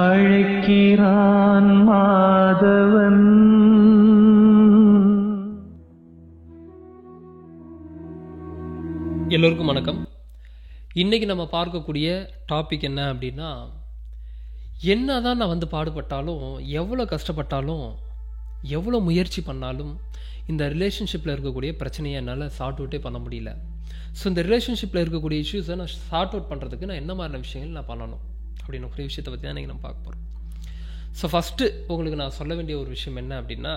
அழைக்கிறான் மாதவன். எல்லோருக்கும் வணக்கம். இன்றைக்கி நம்ம பார்க்கக்கூடிய டாபிக் என்ன அப்படின்னா, என்ன தான் நான் வந்து பாடுபட்டாலும், எவ்வளோ கஷ்டப்பட்டாலும், எவ்வளோ முயற்சி பண்ணாலும் இந்த ரிலேஷன்ஷிப்பில் இருக்கக்கூடிய பிரச்சனையை என்னால் சார்ட் அவுட்டே பண்ண முடியல. ஸோ இந்த ரிலேஷன்ஷிப்பில் இருக்கக்கூடிய இஷ்யூஸை நான் சார்ட் அவுட் பண்ணுறதுக்கு நான் என்ன மாதிரியான விஷயங்கள் நான் பண்ணணும் அப்படின்னு ஒரு விஷயத்தை பற்றி தான் இன்றைக்கி நம்ம பார்க்க போகிறோம். ஸோ ஃபஸ்ட்டு உங்களுக்கு நான் சொல்ல வேண்டிய ஒரு விஷயம் என்ன அப்படின்னா,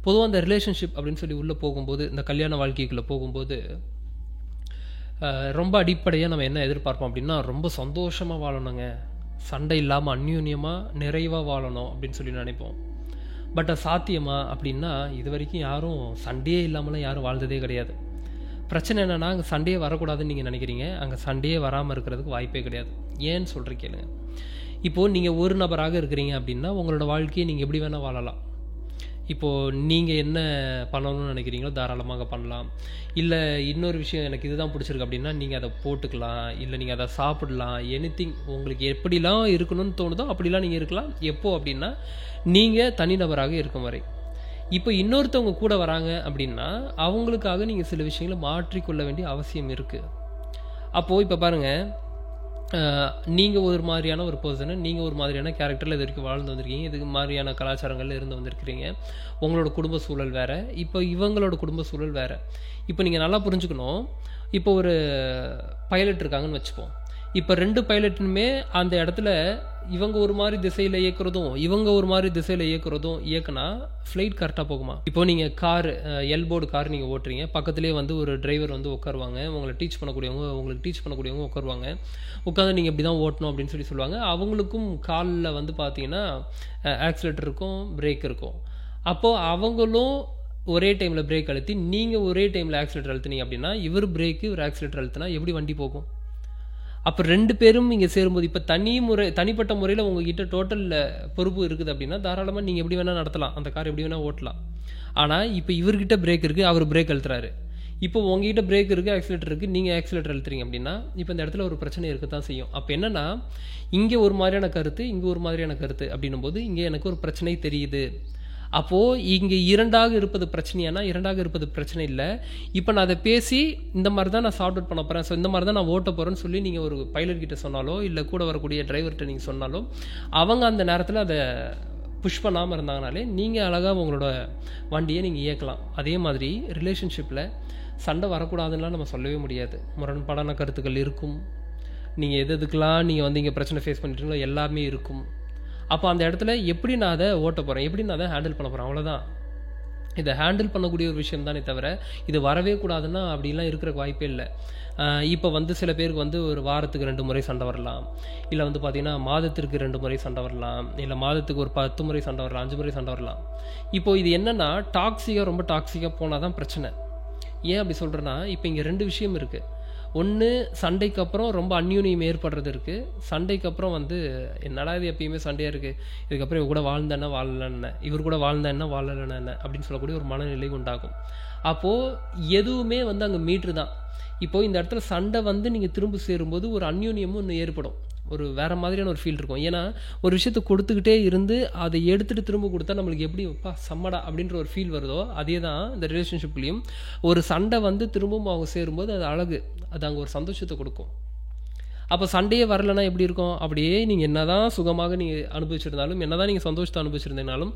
பொதுவாக அந்த ரிலேஷன்ஷிப் அப்படின்னு சொல்லி உள்ளே போகும்போது, இந்த கல்யாண வாழ்க்கைக்குள்ளே போகும்போது ரொம்ப அடிப்படையாக நம்ம என்ன எதிர்பார்ப்போம் அப்படின்னா, ரொம்ப சந்தோஷமாக வாழணுங்க, சண்டை இல்லாமல் அந்யூன்யமாக நிறைவாக வாழணும் அப்படின்னு சொல்லி நினைப்போம். பட் அது சாத்தியமா அப்படின்னா, இது வரைக்கும் யாரும் சண்டையே இல்லாமலாம் யாரும் வாழ்ந்ததே கிடையாது. பிரச்சனை என்னென்னா, அங்கே சண்டையே வரக்கூடாதுன்னு நீங்கள் நினைக்கிறீங்க, அங்கே சண்டையே வராமல் இருக்கிறதுக்கு வாய்ப்பே கிடையாது. ஏன்னு சொல்கிறேன் கேளுங்க. இப்போது நீங்கள் ஒரு நபராக இருக்கிறீங்க அப்படின்னா, உங்களோட வாழ்க்கையை நீங்கள் எப்படி வேணால் வாழலாம். இப்போது நீங்கள் என்ன பண்ணணும்னு நினைக்கிறீங்களோ தாராளமாக பண்ணலாம். இல்லை இன்னொரு விஷயம் எனக்கு இதுதான் பிடிச்சிருக்கு அப்படின்னா நீங்கள் அதை போட்டுக்கலாம், இல்லை நீங்கள் அதை சாப்பிடலாம். எனிதிங் உங்களுக்கு எப்படிலாம் இருக்கணும்னு தோணுதோ அப்படிலாம் நீங்கள் இருக்கலாம். எப்போ அப்படின்னா, நீங்கள் தனிநபராக இருக்கும் வரை. இப்போ இன்னொருத்தவங்க கூட வராங்க அப்படின்னா அவங்களுக்காக நீங்கள் சில விஷயங்களை மாற்றிக்கொள்ள வேண்டிய அவசியம் இருக்குது. அப்போது இப்போ பாருங்கள், நீங்கள் ஒரு மாதிரியான ஒரு பர்சனை, நீங்கள் ஒரு மாதிரியான கேரக்டரில் இது வரைக்கும் வாழ்ந்து வந்திருக்கீங்க, இதுக்கு மாதிரியான கலாச்சாரங்களில் இருந்து வந்திருக்கிறீங்க. உங்களோட குடும்ப சூழல் வேறு, இப்போ இவங்களோட குடும்ப சூழல் வேறு. இப்போ நீங்கள் நல்லா புரிஞ்சுக்கணும். இப்போ ஒரு பைலட் இருக்காங்கன்னு வச்சுப்போம். இப்போ ரெண்டு பைலட்டுமே அந்த இடத்துல இவங்க ஒரு மாதிரி திசையில் இயக்குறதும் இவங்க ஒரு மாதிரி திசையில் இயக்குனா ஃப்ளைட் கரெக்டாக போகுமா? இப்போ நீங்கள் கார், எல்போர்டு கார் நீங்கள் ஓட்டுறீங்க, பக்கத்துலேயே வந்து ஒரு டிரைவர் வந்து உட்காருவாங்க, உங்களுக்கு டீச் பண்ணக்கூடியவங்க உட்காருவாங்க. உட்காந்து நீங்கள் இப்படி தான் ஓட்டணும் அப்படின்னு சொல்லி சொல்லுவாங்க. அவங்களுக்கும் காலில் வந்து பார்த்தீங்கன்னா ஆக்சிலேட்டர் இருக்கும், பிரேக் இருக்கும். அப்போது அவங்களும் ஒரே டைமில் பிரேக் அழுத்தி, நீங்கள் ஒரே டைமில் ஆக்சிலேட்டர் அழுத்தினீங்க அப்படின்னா, இவர் பிரேக்கு இவர் ஆக்சிலேட்டர் அழுத்தினா எப்படி வண்டி போகும்? அப்போ ரெண்டு பேரும் இங்கே சேரும்போது, இப்போ தனிப்பட்ட முறையில் உங்ககிட்ட டோட்டலில் பொறுப்பு இருக்குது அப்படின்னா தாராளமாக நீங்கள் எப்படி வேணால் நடத்தலாம், அந்த கார் எப்படி வேணால் ஓட்டலாம். ஆனால் இப்போ இவர்கிட்ட பிரேக் இருக்குது, அவர் பிரேக் அழுத்துறாரு. இப்போ உங்ககிட்ட பிரேக் இருக்குது, ஆக்சிலேட்டர் இருக்குது, நீங்கள் ஆக்சிலேட்டர் அழுத்துறீங்க அப்படின்னா இப்போ இந்த இடத்துல ஒரு பிரச்சனை இருக்க தான் செய்யும். அப்போ என்னென்னா, இங்கே ஒரு மாதிரியான கருத்து, இங்கே ஒரு மாதிரியான கருத்து அப்படின்னும் போது இங்கே எனக்கு ஒரு பிரச்சனை தெரியுது. அப்போது இங்கே இரண்டாக இருப்பது பிரச்சனையானா, இரண்டாக இருப்பது பிரச்சனை இல்லை. இப்போ நான் அதை பேசி இந்த மாதிரி தான் நான் சார்ட் அவுட் பண்ண போகிறேன், ஸோ இந்த மாதிரி தான் நான் ஓட்ட போகிறேன்னு சொல்லி நீங்கள் ஒரு பைலட் கிட்ட சொன்னாலோ, இல்லை கூட வரக்கூடிய டிரைவர்கிட்ட நீங்கள் சொன்னாலோ, அவங்க அந்த நேரத்தில் அதை புஷ் பண்ணாமல் இருந்தாங்கனாலே நீங்கள் அழகாக உங்களோட வண்டியை நீங்கள் இயக்கலாம். அதே மாதிரி ரிலேஷன்ஷிப்பில் சண்டை வரக்கூடாதுன்னா நம்ம சொல்லவே முடியாது. முரண்பாடான கருத்துக்கள் இருக்கும். நீங்கள் எதுக்கெல்லாம் நீங்கள் வந்து இங்கே பிரச்சனை ஃபேஸ் பண்ணிட்டீங்களோ எல்லாமே இருக்கும். அப்போ அந்த இடத்துல எப்படி நான் அதை ஓட்ட போகிறேன், எப்படி நான் அதை ஹேண்டில் பண்ண போகிறேன், அவ்வளோதான். இதை ஹேண்டில் பண்ணக்கூடிய ஒரு விஷயம் தானே தவிர இது வரவே கூடாதுன்னா அப்படிலாம் இருக்கிற வாய்ப்பே இல்லை. இப்போ வந்து சில பேருக்கு வந்து ஒரு வாரத்துக்கு 2 முறை சண்டை வரலாம், இல்லை வந்து பார்த்திங்கன்னா மாதத்திற்கு 2 முறை சண்டை வரலாம், இல்லை மாதத்துக்கு ஒரு 10 முறை சண்டை வரலாம், 5 முறை சண்டை வரலாம். இப்போது இது என்னென்னா, ரொம்ப டாக்ஸிக்காக போனால் தான் பிரச்சனை. ஏன் அப்படி சொல்கிறேன்னா, இப்போ இங்கே 2 விஷயம் இருக்குது. ஒன்று, சண்டைக்கு அப்புறம் ரொம்ப அந்யூன்யம் ஏற்படுறது இருக்குது. சண்டைக்கு அப்புறம் வந்து என்னடா இது எப்பயுமே சண்டையாக இருக்குது, இதுக்கப்புறம் இவர் கூட வாழ்ந்தேன்னா வாழலன்னு, இவர் கூட வாழ்ந்தேன்னா வாழலைன்னு என்ன அப்படின்னு சொல்லக்கூடிய ஒரு மனநிலை உண்டாகும். அப்போது எதுவுமே வந்து அங்கே மீட்ரு தான். இப்போது இந்த இடத்துல சண்டை வந்து நீங்கள் திரும்ப சேரும்போது ஒரு அந்யூன்யமும் ஒன்று ஏற்படும், ஒரு வேறு மாதிரியான ஒரு ஃபீல் இருக்கும். ஏன்னா ஒரு விஷயத்தை கொடுத்துக்கிட்டே இருந்து அதை எடுத்துகிட்டு திரும்ப கொடுத்தா நம்மளுக்கு எப்படி சம்மடா அப்படின்ற ஒரு ஃபீல் வருதோ, அதே தான் இந்த ரிலேஷன்ஷிப்லேயும் ஒரு சண்டை வந்து திரும்பவும் அவங்க சேரும்போது அது அழகு, அது அங்கே ஒரு சந்தோஷத்தை கொடுக்கும். அப்போ சண்டையே வரலைன்னா எப்படி இருக்கும்? அப்படியே நீங்கள் என்ன தான் சுகமாக நீங்கள் அனுபவிச்சிருந்தாலும், என்ன தான் நீங்கள் சந்தோஷத்தை அனுபவிச்சிருந்தீங்கனாலும்,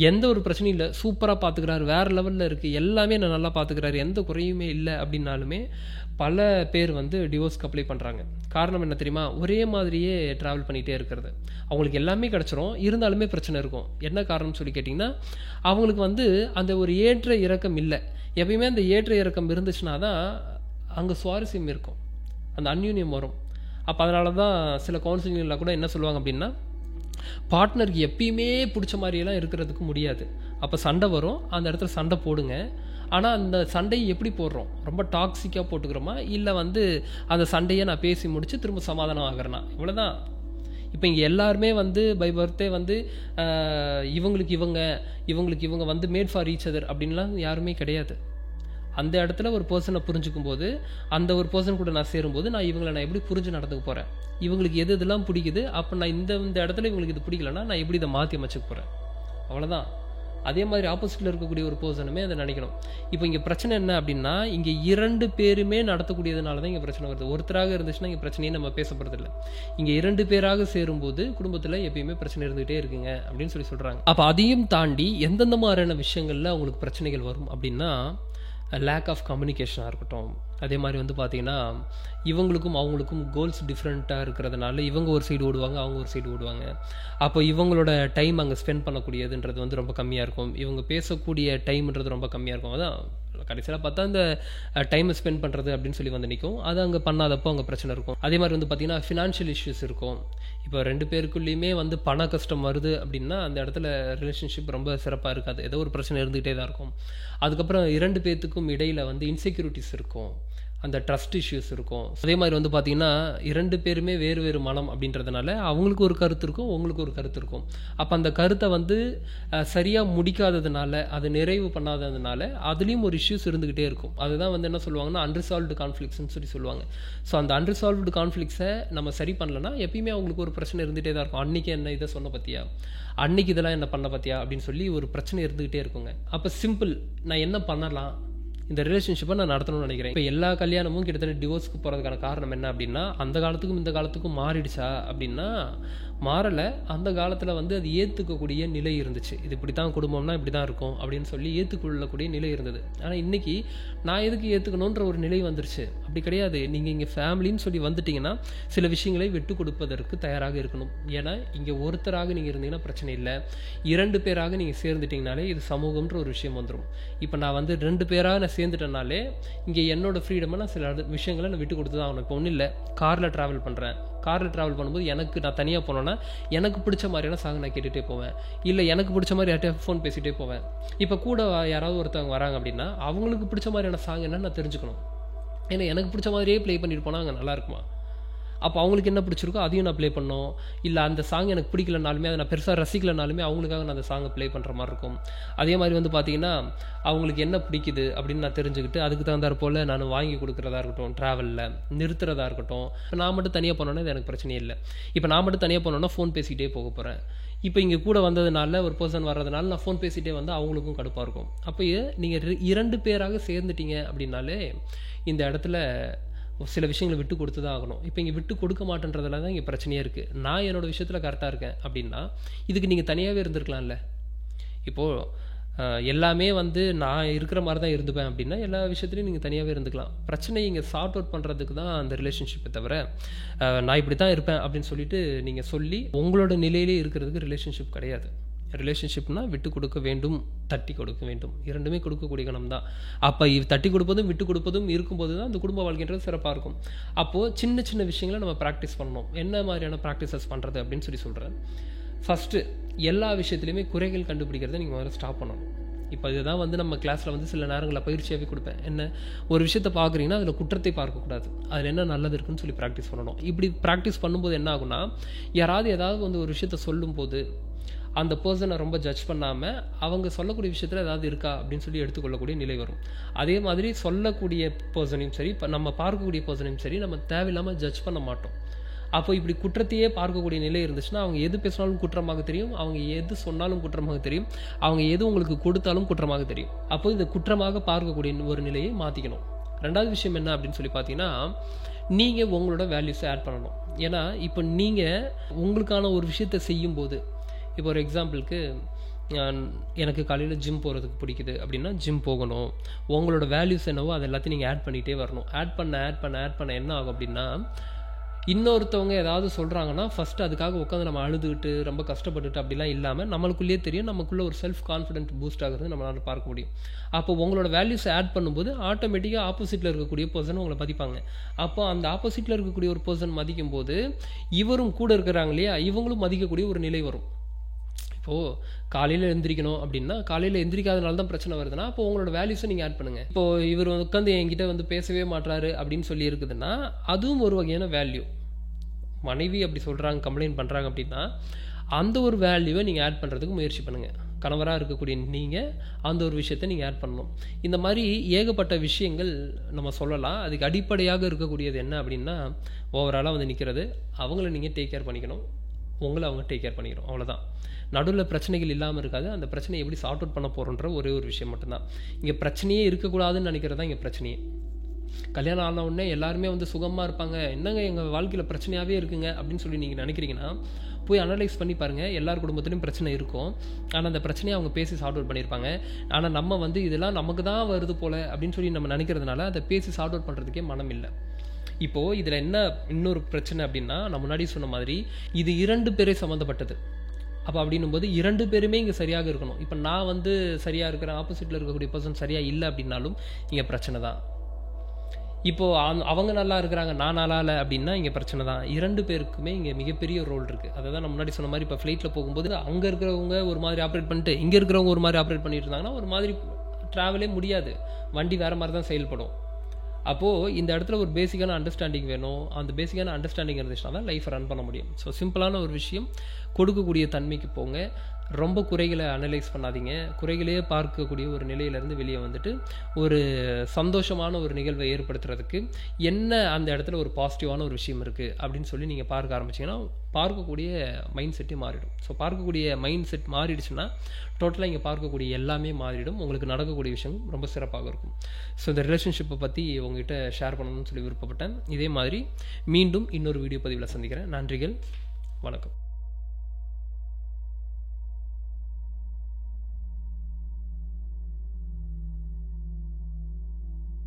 எந்த ஒரு பிரச்சனையும் இல்லை, சூப்பராக பார்த்துக்கிறாரு, வேறு லெவலில் இருக்குது, எல்லாமே நான் நல்லா பார்த்துக்கிறாரு, எந்த குறையுமே இல்லை அப்படின்னாலுமே பல பேர் வந்து டிவோர்ஸ்க்கு அப்ளை பண்ணுறாங்க. காரணம் என்ன தெரியுமா? ஒரே மாதிரியே ட்ராவல் பண்ணிகிட்டே இருக்கிறது. அவங்களுக்கு எல்லாமே கிடச்சிரும், இருந்தாலுமே பிரச்சனை இருக்கும். என்ன காரணம்னு சொல்லி கேட்டிங்கன்னா, அவங்களுக்கு வந்து அந்த ஒரு ஏற்ற இறக்கம் இல்லை. எப்பயுமே அந்த ஏற்ற இறக்கம் இருந்துச்சுன்னா தான் அங்கே சுவாரஸ்யம் இருக்கும், அந்த அந்யூன்யம் வரும். அப்போ அதனால தான் சில கவுன்சிலிங்கில் கூட என்ன சொல்லுவாங்க அப்படின்னா, பார்ட்னருக்கு எப்பயுமே பிடிச்ச மாதிரியெல்லாம் இருக்கிறதுக்கு முடியாது. அப்போ சண்டை வரும், அந்த இடத்துல சண்டை போடுங்க. ஆனால் அந்த சண்டையை எப்படி போடுறோம், ரொம்ப டாக்ஸிக்காக போட்டுக்கிறோமா, இல்லை வந்து அந்த சண்டையை நான் பேசி முடித்து திரும்ப சமாதானம் ஆகிறேன்னா, இவ்வளோதான். இப்போ இங்கே எல்லாருமே வந்து பை பர்த்டே வந்து இவங்களுக்கு இவங்க வந்து மேட் ஃபார் ஈச் அதர் அப்படின்லாம் யாருமே கிடையாது. அந்த இடத்துல ஒரு பர்சனை புரிஞ்சுக்கும் போது, அந்த ஒரு பர்சன் கூட நான் சேரும்போது நான் இவங்களை நான் எப்படி புரிஞ்சு நடந்துக்க போகிறேன், இவங்களுக்கு எது இதெல்லாம் பிடிக்குது, அப்போ நான் இந்த இடத்துல இவங்களுக்கு இது பிடிக்கலன்னா நான் எப்படி இதை மாற்றி அமைச்சுக்க போகிறேன், அவ்வளோதான். அதே மாதிரி ஆப்போசிட்டில் இருக்கக்கூடிய ஒரு பர்சனுமே அதை நினைக்கணும். இப்போ இங்கே பிரச்சனை என்ன அப்படின்னா, இங்கே 2 பேருமே நடத்தக்கூடியதுனால தான் இங்கே பிரச்சனை வருது. ஒருத்தராக இருந்துச்சுன்னா இங்கே பிரச்சனையே நம்ம பேசப்படுறது இல்லை. இங்கே 2 பேராக சேரும்போது குடும்பத்தில் எப்பயுமே பிரச்சனை இருந்துகிட்டே இருக்குங்க அப்படின்னு சொல்கிறாங்க. அப்போ அதையும் தாண்டி எந்தெந்த மாதிரியான விஷயங்களில் அவங்களுக்கு பிரச்சனைகள் வரும் அப்படின்னா, லேக் ஆஃப் கம்யூனிகேஷனாக இருக்கட்டும். அதே மாதிரி வந்து பார்த்திங்கன்னா, இவங்களுக்கும் அவங்களுக்கும் கோல்ஸ் டிஃப்ரெண்ட்டாக இருக்கிறதுனால இவங்க ஒரு சைடு ஓடுவாங்க, அவங்க ஒரு சைடு ஓடுவாங்க. அப்போ இவங்களோட டைம் அங்கே ஸ்பெண்ட் பண்ணக்கூடியதுன்றது வந்து ரொம்ப கம்மியாக இருக்கும். இவங்க பேசக்கூடிய டைம்ன்றது ரொம்ப கம்மியாக இருக்கும். அதான் கடைசியில் பார்த்தா இந்த டைமை ஸ்பெண்ட் பண்ணுறது அப்படின்னு சொல்லி வந்து நிற்கும். அது அங்கே பண்ணாதப்போ அங்கே பிரச்சனை இருக்கும். அதே மாதிரி வந்து பார்த்திங்கன்னா ஃபினான்ஷியல் இஷ்யூஸ் இருக்கும். இப்போ 2 பேருக்குள்ளேயுமே வந்து பண கஷ்டம் வருது அப்படின்னா அந்த இடத்துல ரிலேஷன்ஷிப் ரொம்ப சிறப்பாக இருக்காது. ஏதோ ஒரு பிரச்சனை இருந்துகிட்டே தான் இருக்கும். அதுக்கப்புறம் 2 பேர்த்துக்கும் இடையில் வந்து இன்செக்யூரிட்டிஸ் இருக்கும், அந்த ட்ரஸ்ட் இஷ்யூஸ் இருக்கும். அதே மாதிரி வந்து பார்த்திங்கன்னா 2 பேருமே வேறு வேறு மனம் அப்படின்றதுனால அவங்களுக்கு ஒரு கருத்து இருக்கும், உங்களுக்கு ஒரு கருத்து இருக்கும். அப்போ அந்த கருத்தை வந்து சரியாக முடிக்காததுனால, அது நிறைவு பண்ணாததுனால அதுலேயும் ஒரு இஷ்யூஸ் இருந்துக்கிட்டே இருக்கும். அதுதான் வந்து என்ன சொல்லுவாங்கன்னா அன்ரிசால்வ்டு கான்ஃப்ளிக்ஸ்ன்னு சொல்லுவாங்க. ஸோ அந்த அன்ரிசால்வ்டு கான்ஃப்ளிக்ஸை நம்ம சரி பண்ணலன்னா எப்பயுமே அவங்களுக்கு ஒரு பிரச்சனை இருந்துகிட்டே தான் இருக்கும். அன்றைக்கி என்ன இதை சொன்ன பற்றியா, அன்றைக்கி இதெல்லாம் என்ன பண்ண பற்றியா அப்படின்னு சொல்லி ஒரு பிரச்சனை இருந்துக்கிட்டே இருக்குங்க. அப்போ சிம்பிள், நான் என்ன பண்ணலாம், இந்த ரிலேஷன்ஷிப்பை நான் நடத்தணும்னு நினைக்கிறேன். இப்போ எல்லா கல்யாணமும் கிட்டத்தட்ட டிவோர்ஸ்க்கு போகிறதுக்கான காரணம் என்ன அப்படின்னா, அந்த காலத்துக்கும் இந்த காலத்துக்கும் மாறிடுச்சா அப்படின்னா மாறலை. அந்த காலத்தில் வந்து அது ஏற்றுக்கக்கூடிய நிலை இருந்துச்சு. இது இப்படி தான், குடும்பம்னா இப்படி தான் இருக்கும் அப்படின்னு சொல்லி ஏற்றுக்கொள்ளக்கூடிய நிலை இருந்தது. ஆனால் இன்றைக்கி நான் எதுக்கு ஏற்றுக்கணுன்ற ஒரு நிலை வந்துருச்சு. அப்படி கிடையாது. நீங்கள் இங்கே ஃபேமிலின்னு சொல்லி வந்துட்டிங்கன்னா சில விஷயங்களை விட்டு கொடுப்பதற்கு தயாராக இருக்கணும். ஏன்னா இங்கே ஒருத்தராக நீங்கள் இருந்தீங்கன்னா பிரச்சனை இல்லை. 2 பேராக நீங்கள் சேர்ந்துட்டிங்கனாலே இது சமூகம்ன்ற ஒரு விஷயம் வந்துடும். இப்போ நான் வந்து 2 பேராக நான் சேர்ந்துட்டேனாலே இங்கே என்னோட ஃப்ரீடமை நான் சில விஷயங்களை நான் விட்டு கொடுத்து தான் ஆகணும். இப்போ ஒன்றும் இல்லை, காரில் ட்ராவல் பண்ணுறேன். காரில் ட்ராவல் பண்ணும்போது எனக்கு நான் தனியாக போனோன்னா எனக்கு பிடிச்ச மாதிரியான சாங் நான் கேட்டுகிட்டே போவேன். இல்லை எனக்கு பிடிச்ச மாதிரி யார்கிட்ட ஃபோன் பேசிகிட்டே போவேன். இப்போ கூட யாராவது ஒருத்தவங்க வராங்க அப்படின்னா அவங்களுக்கு பிடிச்ச மாதிரியான சாங் என்னன்னு நான் தெரிஞ்சுக்கணும். ஏன்னா எனக்கு பிடிச்ச மாதிரியே ப்ளே பண்ணிட்டு போனால் அங்கே நல்லா இருக்குமா? அப்போ அவங்களுக்கு என்ன பிடிச்சிருக்கோ அதையும் நான் ப்ளே பண்ணணும். இல்லை அந்த சாங் எனக்கு பிடிக்கலனாலுமே அதை நான் பெருசாக ரசிக்கலனாலுமே அவங்களுக்காக நான் அந்த சாங்கை ப்ளே பண்ணுற மாதிரி இருக்கும். அதே மாதிரி வந்து பார்த்திங்கன்னா அவங்களுக்கு என்ன பிடிக்குது அப்படின்னு நான் தெரிஞ்சுக்கிட்டு அதுக்கு தகுந்தாற் போல் நான் வாங்கி கொடுக்குறதா இருக்கட்டும், ட்ராவலில் நிறுத்துறதா இருக்கட்டும். இப்போ நான் மட்டும் தனியாக போனோன்னா இது எனக்கு பிரச்சனையே இல்லை. இப்போ நான் மட்டும் தனியாக போனோன்னா ஃபோன் பேசிக்கிட்டே போக போகிறேன். இப்போ இங்கே கூட வந்ததுனால ஒரு பர்சன் வர்றதுனால நான் ஃபோன் பேசிகிட்டே வந்து அவங்களுக்கும் கடுப்பாக இருக்கும். அப்போ நீங்கள் 2 பேராக சேர்ந்துட்டீங்க அப்படின்னாலே இந்த இடத்துல சில விஷயங்களை விட்டு கொடுத்து தான் ஆகணும். இப்போ இங்கே விட்டு கொடுக்க மாட்டேன்றதுல தான் இங்கே பிரச்சனையே இருக்குது. நான் என்னோடய விஷயத்தில் கரெக்டாக இருக்கேன் அப்படின்னா இதுக்கு நீங்கள் தனியாகவே இருந்திருக்கலாம்ல. இப்போது எல்லாமே வந்து நான் இருக்கிற மாதிரி தான் இருந்துப்பேன் அப்படின்னா எல்லா விஷயத்துலையும் நீங்கள் தனியாகவே இருந்துக்கலாம். பிரச்சனை இங்கே சார்ட் அவுட் பண்ணுறதுக்கு தான் அந்த ரிலேஷன்ஷிப்பை தவிர நான் இப்படி தான் இருப்பேன் அப்படின்னு சொல்லிட்டு நீங்கள் சொல்லி உங்களோட நிலையிலே இருக்கிறதுக்கு ரிலேஷன்ஷிப் கிடையாது. ரிலேஷன்ஷிப்னா விட்டு கொடுக்க வேண்டும், தட்டி கொடுக்க வேண்டும். 2மே கொடுக்கக்கூடிய கணம் தான். அப்போ தட்டி கொடுப்பதும் விட்டு கொடுப்பதும் இருக்கும்போது தான் அந்த குடும்ப வாழ்க்கைன்றது சிறப்பாக இருக்கும். அப்போது சின்ன சின்ன விஷயங்களை நம்ம ப்ராக்டிஸ் பண்ணணும். என்ன மாதிரியான ப்ராக்டிசஸ் பண்ணுறது அப்படின்னு சொல்கிறேன். ஃபஸ்ட்டு எல்லா விஷயத்துலையுமே குறைகள் கண்டுபிடிக்கிறத நீங்கள் முதல்ல ஸ்டாப் பண்ணணும். இப்போ இதுதான் வந்து நம்ம கிளாஸில் வந்து சில நேரங்களில் பயிற்சியாகவே கொடுப்பேன். என்ன ஒரு விஷயத்தை பார்க்குறீங்கன்னா அதில் குற்றத்தை பார்க்கக்கூடாது, அதில் என்ன நல்லது இருக்குன்னு சொல்லி ப்ராக்டிஸ் பண்ணணும். இப்படி ப்ராக்டிஸ் பண்ணும்போது என்ன ஆகுனா, யாராவது ஏதாவது வந்து ஒரு விஷயத்த சொல்லும்போது அந்த பர்சனை ரொம்ப ஜட்ஜ் பண்ணாமல் அவங்க சொல்லக்கூடிய விஷயத்தில் ஏதாவது இருக்கா அப்படின்னு சொல்லி எடுத்துக்கொள்ளக்கூடிய நிலை வரும். அதே மாதிரி சொல்லக்கூடிய பர்சனையும் சரி, இப்போ நம்ம பார்க்கக்கூடிய பர்சனையும் சரி நம்ம தேவையில்லாமல் ஜட்ஜ் பண்ண மாட்டோம். அப்போ இப்படி குற்றத்தையே பார்க்கக்கூடிய நிலை இருந்துச்சுன்னா அவங்க எது பேசினாலும் குற்றமாக தெரியும், அவங்க எது சொன்னாலும் குற்றமாக தெரியும், அவங்க எது உங்களுக்கு கொடுத்தாலும் குற்றமாக தெரியும். அப்போ இந்த குற்றமாக பார்க்கக்கூடிய ஒரு நிலையை மாற்றிக்கணும். 2வது விஷயம் என்ன அப்படின்னு சொல்லி பார்த்தீங்கன்னா, நீங்கள் உங்களோட வேல்யூஸை ஆட் பண்ணணும். ஏன்னா இப்போ நீங்கள் உங்களுக்கான ஒரு விஷயத்தை செய்யும்போது, இப்போ ஒரு எக்ஸாம்பிளுக்கு எனக்கு காலையில் ஜிம் போகிறதுக்கு பிடிக்குது அப்படின்னா ஜிம் போகணும். உங்களோட வேல்யூஸ் என்னவோ அது எல்லாத்தையும் நீங்கள் ஆட் பண்ணிகிட்டே வரணும். ஆட் பண்ண என்ன ஆகும் அப்படின்னா, இன்னொருத்தவங்க ஏதாவது சொல்கிறாங்கன்னா ஃபஸ்ட்டு அதுக்காக உட்காந்து நம்ம அழுதுகிட்டு ரொம்ப கஷ்டப்பட்டுட்டு அப்படிலாம் இல்லாமல் நம்மளுக்குள்ளேயே தெரியும், நமக்குள்ளே ஒரு செல்ஃப் கான்ஃபிடென்ட் பூஸ்ட் ஆகுறது நம்மளால் பார்க்க முடியும். அப்போ உங்களோட வேல்யூஸை ஆட் பண்ணும்போது ஆட்டோமேட்டிக்காக ஆப்போசிட்டில் இருக்கக்கூடிய பர்சன் உங்களை மதிப்பாங்க. அப்போ அந்த ஆப்போசிட்டில் இருக்கக்கூடிய ஒரு பர்சன் மதிக்கும் போது இவரும் கூட இருக்கிறாங்க இல்லையா, இவங்களும் மதிக்கக்கூடிய ஒரு நிலை வரும். இப்போது காலையில் எந்திரிக்கணும் அப்படின்னா காலையில் எந்திரிக்காதனால தான் பிரச்சனை வருதுன்னா அப்போ உங்களோட வேல்யூஸை நீங்கள் ஆட் பண்ணுங்கள். இப்போது இவர் உட்காந்து என்கிட்ட வந்து பேசவே மாட்டாரு அப்படின்னு சொல்லி இருக்குதுன்னா அதுவும் ஒரு வகையான வேல்யூ. மனைவி அப்படி சொல்கிறாங்க, கம்ப்ளைண்ட் பண்ணுறாங்க அப்படின்னா அந்த ஒரு வேல்யூவை நீங்கள் ஆட் பண்ணுறதுக்கு முயற்சி பண்ணுங்கள். கணவராக இருக்கக்கூடிய நீங்கள் அந்த ஒரு விஷயத்தை நீங்கள் ஆட் பண்ணணும். இந்த மாதிரி ஏகப்பட்ட விஷயங்கள் நம்ம சொல்லலாம். அதுக்கு அடிப்படையாக இருக்கக்கூடியது என்ன அப்படின்னா, ஓவராலாக வந்து நிற்கிறது, அவங்கள நீங்கள் டேக் கேர் பண்ணிக்கணும், உங்களை அவங்க டேக் கேர் பண்ணிக்கணும், அவ்வளோதான். நடுவில் பிரச்சனைகள் இல்லாமல் இருக்காது. அந்த பிரச்சனையை எப்படி சார்ட் அவுட் பண்ண போகிறோன்ற ஒரே ஒரு விஷயம் மட்டும்தான். இங்கே பிரச்சனையே இருக்கக்கூடாதுன்னு நினைக்கிறது தான் இங்கே பிரச்சனையே. கல்யாணம் ஆன உடனே எல்லாருமே வந்து சுகமாக இருப்பாங்க, என்னங்க எங்கள் வாழ்க்கையில் பிரச்சனையாகவே இருக்குங்க அப்படின்னு சொல்லி நீங்கள் நினைக்கிறீங்கன்னா, போய் அனலைஸ் பண்ணி பாருங்கள். எல்லார் குடும்பத்துலையும் பிரச்சனை இருக்கும். ஆனால் அந்த பிரச்சனையை அவங்க பேசி சார்ட் அவுட் பண்ணியிருப்பாங்க. ஆனால் நம்ம வந்து இதெல்லாம் நமக்கு தான் வருது போல் அப்படின்னு சொல்லி நம்ம நினைக்கிறதுனால அதை பேசி சார்ட் அவுட் பண்ணுறதுக்கே மனம் இல்லை. இப்போது இதில் என்ன இன்னொரு பிரச்சனை அப்படின்னா, நான் முன்னாடி சொன்ன மாதிரி இது 2 பேரே சம்மந்தப்பட்டது. அப்போ அப்படின்னும் போது 2 பேருமே இங்கே சரியாக இருக்கணும். இப்போ நான் வந்து சரியாக இருக்கிறேன், ஆப்போசிட்டில் இருக்கக்கூடிய பர்சன் சரியாக இல்லை அப்படின்னாலும் இங்கே பிரச்சனை தான். இப்போது அவங்க நல்லா இருக்கிறாங்க, நான் நல்லா இல்லை அப்படின்னா இங்கே பிரச்சனை தான். 2 பேருக்குமே இங்கே மிகப்பெரிய ரோல் இருக்குது. அதை தான் நான் முன்னாடி சொன்ன மாதிரி, இப்போ ஃப்ளைட்டில் போகும்போது அங்கே இருக்கிறவங்க ஒரு மாதிரி ஆப்ரேட் பண்ணிட்டு இங்கே இருக்கிறவங்க ஒரு மாதிரி ஆப்ரேட் பண்ணிட்டு இருந்தாங்கன்னா ஒரு மாதிரி ட்ராவலே முடியாது, வண்டி வேறு மாதிரி தான் செயல்படும். அப்போது இந்த இடத்துல ஒரு பேசிக்கான அண்டர்ஸ்டாண்டிங் வேணும். அந்த பேசிக்கான அண்டர்ஸ்டாண்டிங் இருந்துச்சுன்னா தான் லைஃப்பை ரன் பண்ண முடியும். ஸோ சிம்பிளான ஒரு விஷயம், கொடுக்கக்கூடிய தன்மைக்கு போங்க. ரொம்ப குறைகளை அனலைஸ் பண்ணாதீங்க. குறைகளையே பார்க்கக்கூடிய ஒரு நிலையிலேருந்து வெளியே வந்துட்டு ஒரு சந்தோஷமான ஒரு நிகழ்வை ஏற்படுத்துறதுக்கு என்ன அந்த இடத்துல ஒரு பாசிட்டிவான ஒரு விஷயம் இருக்குது அப்படின்னு சொல்லி நீங்கள் பார்க்க ஆரம்பிச்சிங்கன்னா பார்க்கக்கூடிய மைண்ட் செட்டே மாறிடும். ஸோ பார்க்கக்கூடிய மைண்ட் செட் மாறிடுச்சுன்னா டோட்டலாக இங்கே பார்க்கக்கூடிய எல்லாமே மாறிடும். உங்களுக்கு நடக்கக்கூடிய விஷயம் ரொம்ப சிறப்பாக இருக்கும். ஸோ இந்த ரிலேஷன்ஷிப்பை பற்றி உங்ககிட்ட ஷேர் பண்ணணும்னு சொல்லி விருப்பப்பட்டேன். இதே மாதிரி மீண்டும் இன்னொரு வீடியோ பதிவில் சந்திக்கிறேன். நன்றிகள், வணக்கம்.